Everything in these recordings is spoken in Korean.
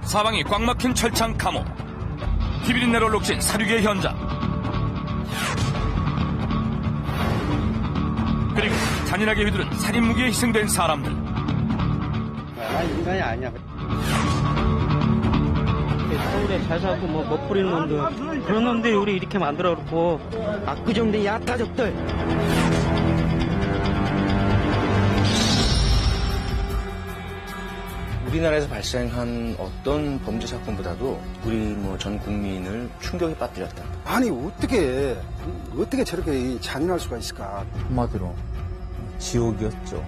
사방이 꽉 막힌 철창 감옥. 비비린내로 녹진 사륙의 현장. 그리고 잔인하게 휘두른 살인 무기에 희생된 사람들. 인간이 아니야. 서울에 잘 살고 뭐 멋부리는 놈들, 그런 놈들이 우리 이렇게 만들어 놓고 압구정된 야타족들. 우리나라에서 발생한 어떤 범죄 사건보다도 우리 전 국민을 충격에 빠뜨렸다. 아니 어떻게 저렇게 잔인할 수가 있을까? 한마디로 지옥이었죠.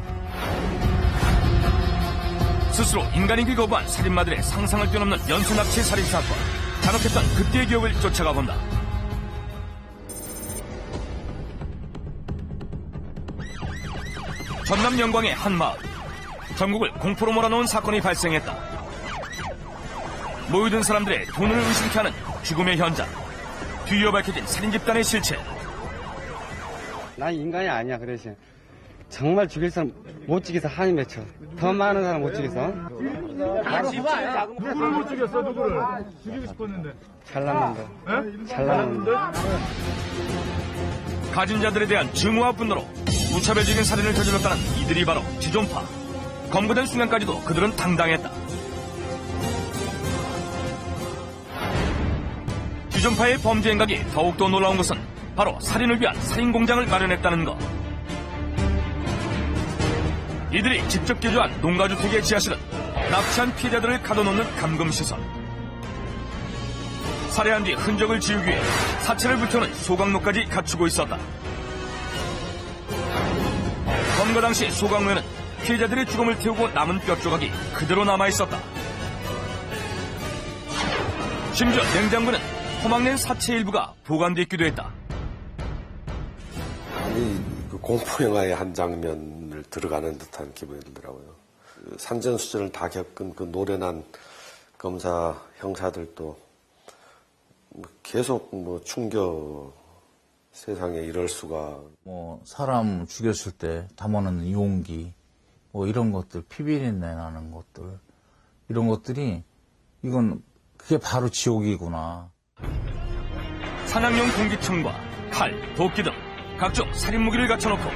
스스로 인간이기 거부한 살인마들의 상상을 뛰어넘는 연쇄납치 살인사건. 잔혹했던 그때의 기억을 쫓아가 본다. 전남 영광의 한 마을. 전국을 공포로 몰아넣은 사건이 발생했다. 모여든 사람들의 돈을 의심케 하는 죽음의 현장. 뒤이어 밝혀진 살인 집단의 실체. 난 인간이 아니야. 그 대신 정말 죽일 사람 못 죽여서 한이 맺혀. 더 많은 사람 못 죽여서. 누구를 못 죽였어? 누구를? 죽이고 싶었는데. 잘난 놈들. 잘난 놈들. 가진 자들에 대한 증오와 분노로 무차별적인 살인을 저질렀다는 이들이 바로 지존파. 검거된 순간까지도 그들은 당당했다. 지존파의 범죄 행각이 더욱더 놀라운 것은 바로 살인을 위한 살인 공장을 마련했다는 것. 이들이 직접 개조한 농가주택의 지하실은 납치한 피해자들을 가둬놓는 감금시설. 살해한 뒤 흔적을 지우기 위해 사체를 불태우는 소각로까지 갖추고 있었다. 검거 당시 소각로에는 피해자들의 죽음을 태우고 남은 뼈조각이 그대로 남아있었다. 심지어 냉장고는 토막낸 사체 일부가 보관돼 있기도 했다. 그 공포영화의 한 장면을 들어가는 듯한 기분이 들더라고요. 산전수전을 다 겪은 그 노련한 검사 형사들도 계속 충격, 세상에 이럴 수가. 사람 죽였을 때 담아놓는 용기, 이런 것들, 피비린내 나는 것들, 이런 것들이, 그게 바로 지옥이구나. 사냥용 공기총과 칼, 도끼 등 각종 살인 무기를 갖춰놓고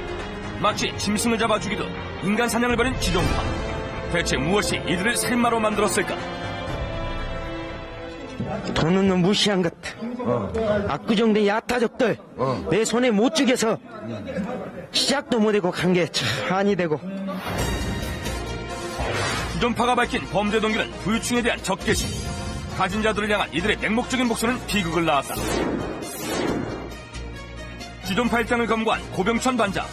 마치 짐승을 잡아 죽이듯 인간 사냥을 벌인 지존파. 대체 무엇이 이들을 살인마로 만들었을까? 돈 없는 무시한 것. 압구정된 야타족들. 내 손에 못 죽여서 시작도 못하고 간 게 한이 되고. 지존파가 밝힌 범죄 동기는 부유층에 대한 적개심. 가진 자들을 향한 이들의 맹목적인 목소리는 비극을 낳았다. 지존파 일당을 검거한 고병천 반장.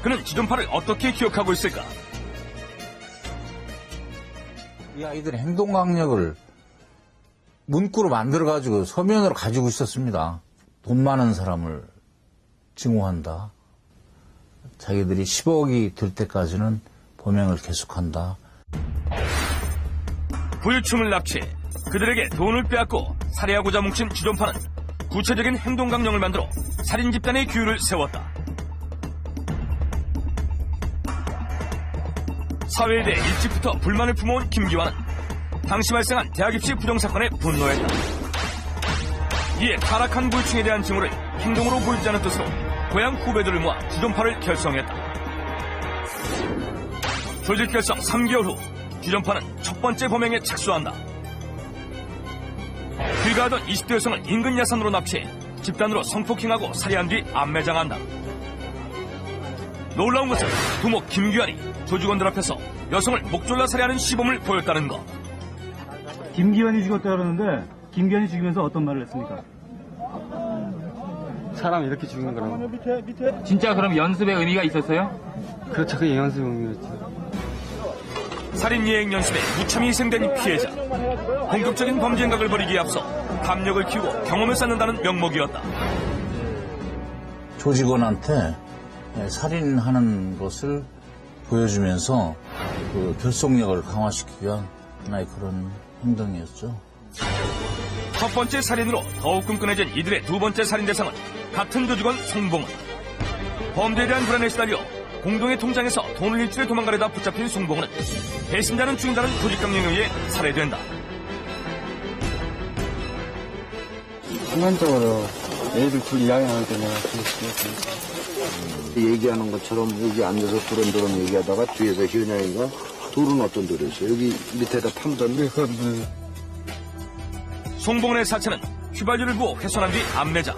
그는 지존파를 어떻게 기억하고 있을까? 이 아이들의 행동 강력을 문구로 만들어가지고 서면으로 가지고 있었습니다. 돈 많은 사람을 증오한다. 자기들이 10억이 될 때까지는 범행을 계속한다. 부유층을 납치해 그들에게 돈을 빼앗고 살해하고자 뭉친 지존파는 구체적인 행동 강령을 만들어 살인 집단의 규율을 세웠다. 사회에 대해 일찍부터 불만을 품어온 김기환은 당시 발생한 대학 입시 부정사건에 분노했다. 이에 타락한 부유층에 대한 증오를 행동으로 보여주자는 뜻으로 고향 후배들을 모아 지존파를 결성했다. 조직 결성 3개월 후 지존파는 첫 번째 범행에 착수한다. 귀가하던 20대 여성을 인근 야산으로 납치해 집단으로 성폭행하고 살해한 뒤 암매장한다. 놀라운 것은 두목 김규환이 조직원들 앞에서 여성을 목졸라 살해하는 시범을 보였다는 것. 김기현이 죽었다 그러는데 김기현이 죽이면서 어떤 말을 했습니까? 사람 이렇게 죽이는 거라고. 진짜 그럼 연습에 의미가 있었어요? 그렇죠. 그게 연습 의미였죠. 살인 예행 연습에 무참히 희생된 피해자. 공격적인 범죄 행각을 벌이기에 앞서 담력을 키우고 경험을 쌓는다는 명목이었다. 조직원한테 살인하는 것을 보여주면서 그 결속력을 강화시키기 위한 하나의 그런 행동이었죠. 첫 번째 살인으로 더욱 끈끈해진 이들의 두 번째 살인 대상은 같은 조직원 송봉은. 범죄에 대한 불안에 시달려 공동의 통장에서 돈을 일주일에 도망가려다 붙잡힌 송봉은 배신자는 죽인다는 조직 강령에 의해 살해된다. 순간적으로 애들 둘 이야기하는 때 내가 얘기하는 것처럼 여기 앉아서 두런두런 얘기하다가 뒤에서 현영이가 둘은 어떤 둘이었어요? 여기 밑에다 탐던데. 송봉은의 사체는 휘발유를 부어 훼손한 뒤 암내자.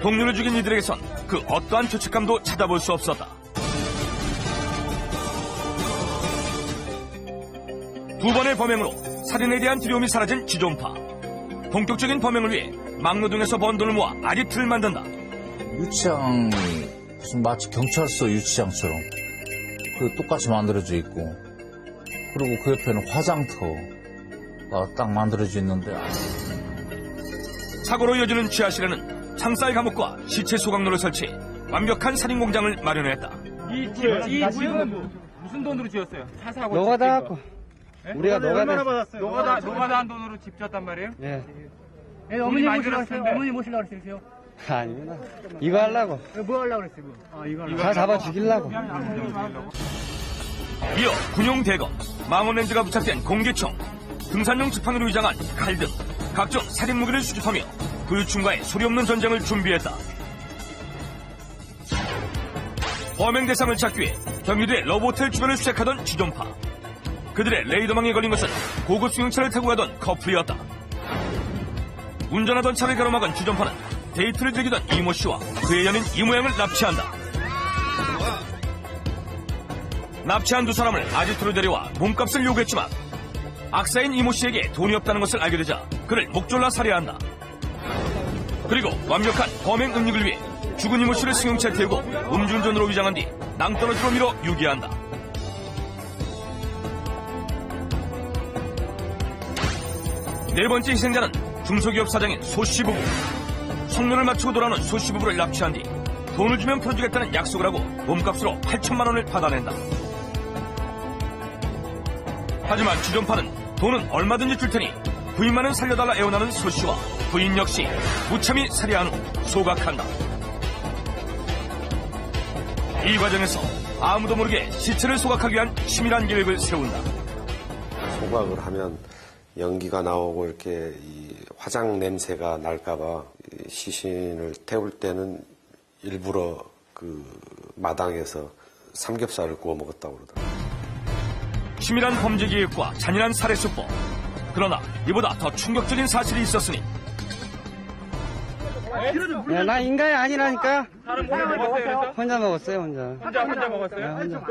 동료를 죽인 이들에게선 그 어떠한 죄책감도 찾아볼 수 없었다. 두 번의 범행으로 살인에 대한 두려움이 사라진 지존파. 본격적인 범행을 위해 막노동에서 번 돈을 모아 아지트를 만든다. 유치장이 무슨 마치 경찰서 유치장처럼 그 똑같이 만들어져 있고, 그리고 그 옆에는 화장터가 딱 만들어져 있는데, 사고로 이어지는 지하실에는 창살 감옥과 시체 소각로를 설치해 완벽한 살인 공장을 마련했다. 이 집은 무슨 돈으로 지었어요? 차 사고. 노가다 갖고. 우리가 노가다. 받았어요? 노가다 한 돈으로 집 지었단 말이에요? 예. 어머니 모시려고 했어요? 어머니 모시려고 그랬어요? 아닙니다. 이거 하려고. 뭐 하려고 그랬어요? 이거 다 잡아 죽이려고. 이어 군용 대검, 망원렌즈가 부착된 공기총, 등산용 지팡이로 위장한 칼 등 각종 살인 무기를 수집하며 불충과의 소리 없는 전쟁을 준비했다. 범행 대상을 찾기 위해 경기도의 러브호텔 주변을 수색하던 지존파. 그들의 레이더망에 걸린 것은 고급 승용차를 타고 가던 커플이었다. 운전하던 차를 가로막은 지존파는 데이트를 즐기던 이모 씨와 그의 연인 이모양을 납치한다. 납치한 두 사람을 아지트로 데려와 몸값을 요구했지만 악사인 이모 씨에게 돈이 없다는 것을 알게 되자 그를 목졸라 살해한다. 그리고 완벽한 범행 음닉을 위해 죽은 이모 씨를 승용차에 태우고 음주운전으로 위장한 뒤 낭떠러지로 밀어 유기한다. 네 번째 희생자는 중소기업 사장인 소씨 부부. 성년을 마치고 돌아오는 소씨 부부를 납치한 뒤 돈을 주면 풀어주겠다는 약속을 하고 몸값으로 8천만 원을 받아낸다. 하지만 지존파는 돈은 얼마든지 줄 테니 부인만은 살려달라 애원하는 소씨와 부인 역시 무참히 살해한 후 소각한다. 이 과정에서 아무도 모르게 시체를 소각하기 위한 치밀한 계획을 세운다. 소각을 하면 연기가 나오고 이렇게 이 화장 냄새가 날까봐 시신을 태울 때는 일부러 그 마당에서 삼겹살을 구워 먹었다고 그러더라고요. 치밀한 범죄 계획과 잔인한 살해 수법. 그러나 이보다 더 충격적인 사실이 있었으니. 야, 나 인간이 아니라니까. 혼자 먹었어요? 혼자 먹었어요. 혼자.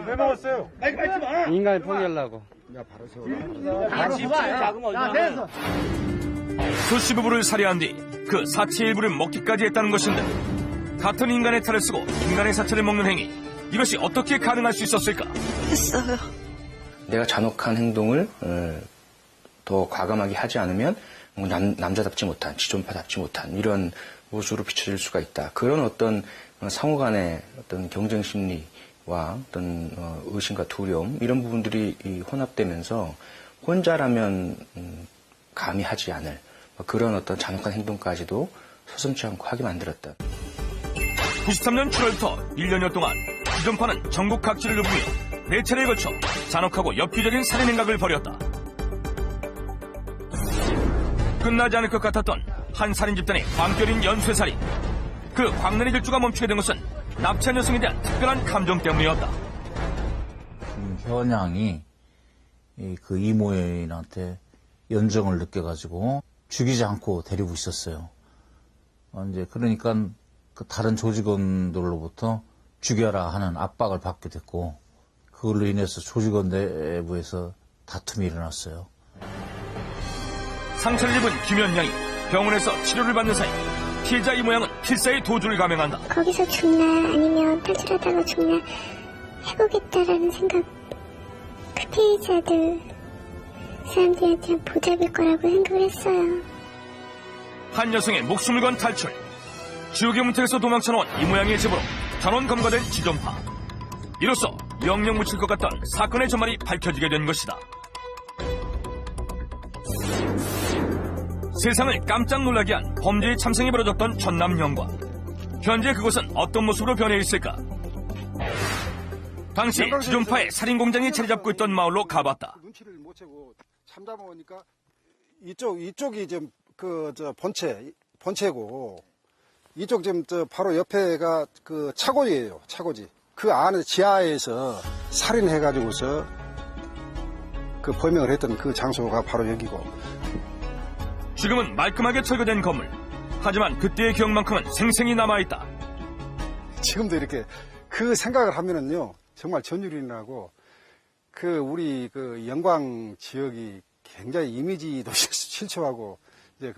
왜 먹었어요? 인간을 포기하려고. 소씨 부부를 살해한 뒤 그 사체의 일부를 먹기까지 했다는 것인데, 같은 인간의 탈을 쓰고 인간의 사체를 먹는 행위, 이것이 어떻게 가능할 수 있었을까? 했어요. 내가 잔혹한 행동을 더 과감하게 하지 않으면 남자답지 못한, 지존파답지 못한 이런 모습으로 비춰질 수가 있다. 그런 어떤 상호 간의 어떤 경쟁 심리와 어떤 의심과 두려움, 이런 부분들이 혼합되면서 혼자라면 감히 하지 않을 그런 어떤 잔혹한 행동까지도 서슴지 않고 하게 만들었다. 93년 7월부터 1년여 동안 지존파는 전국 각지를 누비며 4차례에 걸쳐 잔혹하고 엽기적인 살인 행각을 벌였다. 끝나지 않을 것 같았던 한 살인 집단의 광결인 연쇄살인. 그 광란의 질주가 멈추게 된 것은 납치한 여성에 대한 특별한 감정 때문이었다. 현양이 그 이모인한테 연정을 느껴가지고 죽이지 않고 데리고 있었어요. 이제 그러니까 그 다른 조직원들로부터 죽여라 하는 압박을 받게 됐고, 그걸로 인해서 조직원 내부에서 다툼이 일어났어요. 상처를 입은 김연양이 병원에서 치료를 받는 사이 피해자 이모양은 필사의 도주를 감행한다. 거기서 죽나 아니면 탈출하다가 죽나 해보겠다라는 생각, 그 피해자들 사람들한테 보답일 거라고 생각을 했어요. 한 여성의 목숨을 건 탈출. 지옥의 문턱에서 도망쳐나온 이모양의 집으로 단원 검거된 지존파. 이로써 영영 묻힐 것 같던 사건의 전말이 밝혀지게 된 것이다. 세상을 깜짝 놀라게 한 범죄의 참상이 벌어졌던 전남 영광. 현재 그곳은 어떤 모습으로 변해 있을까? 당시 지존파의 살인 공장이 자리 잡고 있던 마을로 가봤다. 눈치를 못 채고 참다 보니까 이쪽이 좀 본체고, 이쪽 지금 바로 옆에가 그 차고지예요, 차고지. 그 안에 지하에서 살인해가지고서 그 범행을 했던 그 장소가 바로 여기고. 지금은 말끔하게 철거된 건물. 하지만 그때의 기억만큼은 생생히 남아있다. 지금도 이렇게 그 생각을 하면은요, 정말 전율이 나고, 우리 영광 지역이 굉장히 이미지도 실추하고, 이제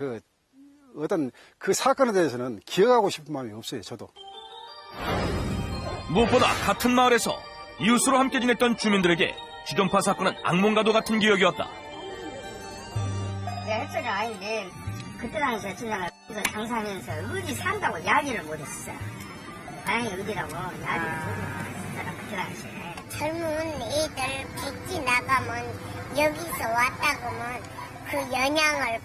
어떤 그 사건에 대해서는 기억하고 싶은 마음이 없어요, 저도. 무엇보다 같은 마을에서 이웃으로 함께 지냈던 주민들에게 지존파 사건은 악몽과도 같은 기억이었다. 내가 햇살이 아닌데 그때 당시에 주장을 장사하면서 어디 산다고 이야기를 못했어요. 다행히 어디라고 이야기를 못했어요. 그때 당시에. 젊은 애들 백지 나가면 여기서 왔다고 하면 그 영향을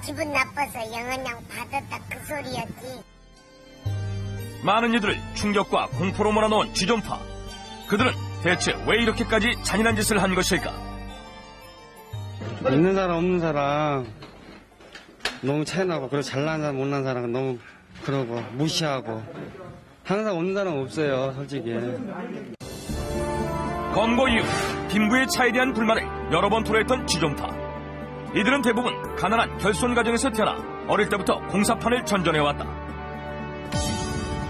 기분 나빠서 영향 받았다 그 소리였지. 많은 이들을 충격과 공포로 몰아넣은 지존파. 그들은 대체 왜 이렇게까지 잔인한 짓을 한 것일까? 있는 사람 없는 사람 너무 차이나고, 그리고 잘난 사람 못난 사람 너무 그러고 무시하고, 항상 없는 사람 없어요, 솔직히. 검거 이후 빈부의 차에 대한 불만을 여러 번 토로했던 지존파. 이들은 대부분 가난한 결손 가정에서 태어나 어릴 때부터 공사판을 전전해왔다.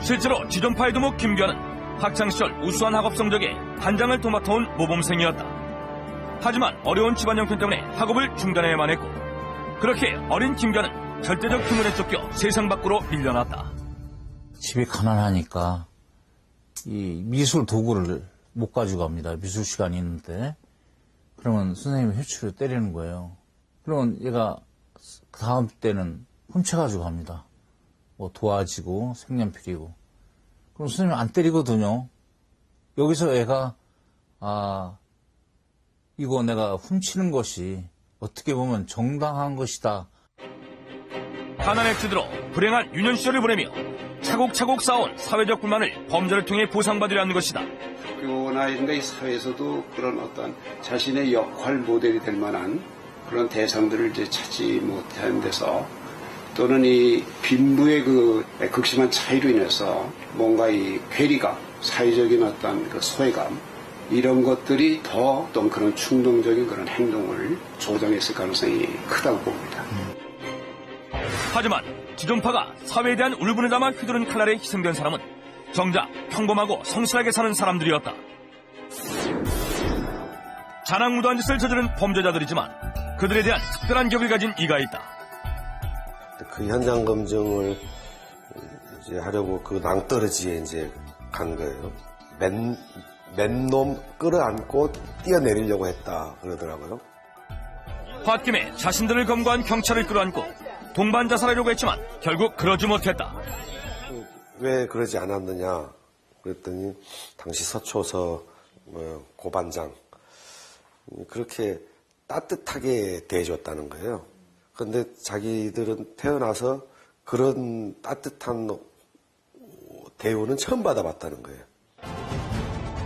실제로 지존파의 두목 김규환은 학창시절 우수한 학업 성적에 반장을 도맡아온 모범생이었다. 하지만 어려운 집안 형편 때문에 학업을 중단해야만 했고, 그렇게 어린 김규환은 절대적 흉년에 쫓겨 세상 밖으로 밀려났다. 집이 가난하니까 이 미술 도구를 못 가지고 갑니다. 미술 시간이 있는데. 그러면 선생님이 회초리로 때리는 거예요. 그러면 얘가 그 다음 때는 훔쳐가지고 갑니다. 뭐 도화지고 색연필이고. 그럼 선생님이 안 때리거든요. 여기서 애가 이거 내가 훔치는 것이 어떻게 보면 정당한 것이다. 가난에 찌들어 불행한 유년 시절을 보내며 차곡차곡 쌓아온 사회적 불만을 범죄를 통해 보상받으려 하는 것이다. 학교나 이 사회에서도 그런 어떤 자신의 역할 모델이 될 만한 그런 대상들을 이제 찾지 못하는 데서, 또는 이 빈부의 극심한 차이로 인해서 뭔가 이 괴리감, 사회적인 어떤 소외감, 이런 것들이 더 어떤 그런 충동적인 그런 행동을 조장했을 가능성이 크다고 봅니다. 하지만 지존파가 사회에 대한 울분을 담아 휘두른 칼날에 희생된 사람은 정작 평범하고 성실하게 사는 사람들이었다. 자랑무도한 짓을 저지른 범죄자들이지만 그들에 대한 특별한 격을 가진 이가 있다. 그 현장 검증을 이제 하려고 그 낭떠러지에 이제 간 거예요. 맨놈 끌어안고 뛰어내리려고 했다 그러더라고요. 홧김에 자신들을 검거한 경찰을 끌어안고 동반 자살하려고 했지만 결국 그러지 못했다. 왜 그러지 않았느냐 그랬더니 당시 서초서 고반장 그렇게 따뜻하게 대해줬다는 거예요. 그런데 자기들은 태어나서 그런 따뜻한 대우는 처음 받아봤다는 거예요.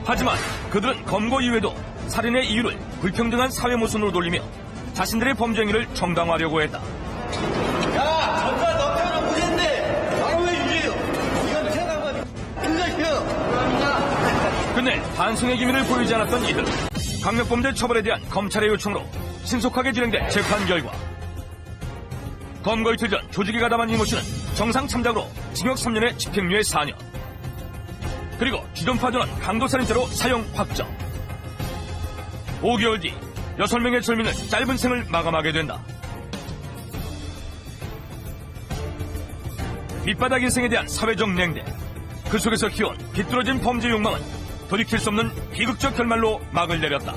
하지만 그들은 검거 이후에도 살인의 이유를 불평등한 사회 모순으로 돌리며 자신들의 범죄 행위를 정당화하려고 했다. 야! 정말 너 태어나 무죄인데 바로 왜 유죄요? 이건 태어나면 끝내시오. 근데 반성의 기미를 보이지 않았던 이들. 강력범죄 처벌에 대한 검찰의 요청으로 신속하게 진행된 재판 결과 검거 이틀 전 조직이 가담한 이모 씨는 정상 참작으로 징역 3년에 집행유예 4년. 그리고 지존파 전원 강도살인죄로 사형 확정. 5개월 뒤 6명의 젊은이는 짧은 생을 마감하게 된다. 밑바닥 인생에 대한 사회적 냉대, 그 속에서 키운 비뚤어진 범죄 욕망은 돌이킬 수 없는 비극적 결말로 막을 내렸다.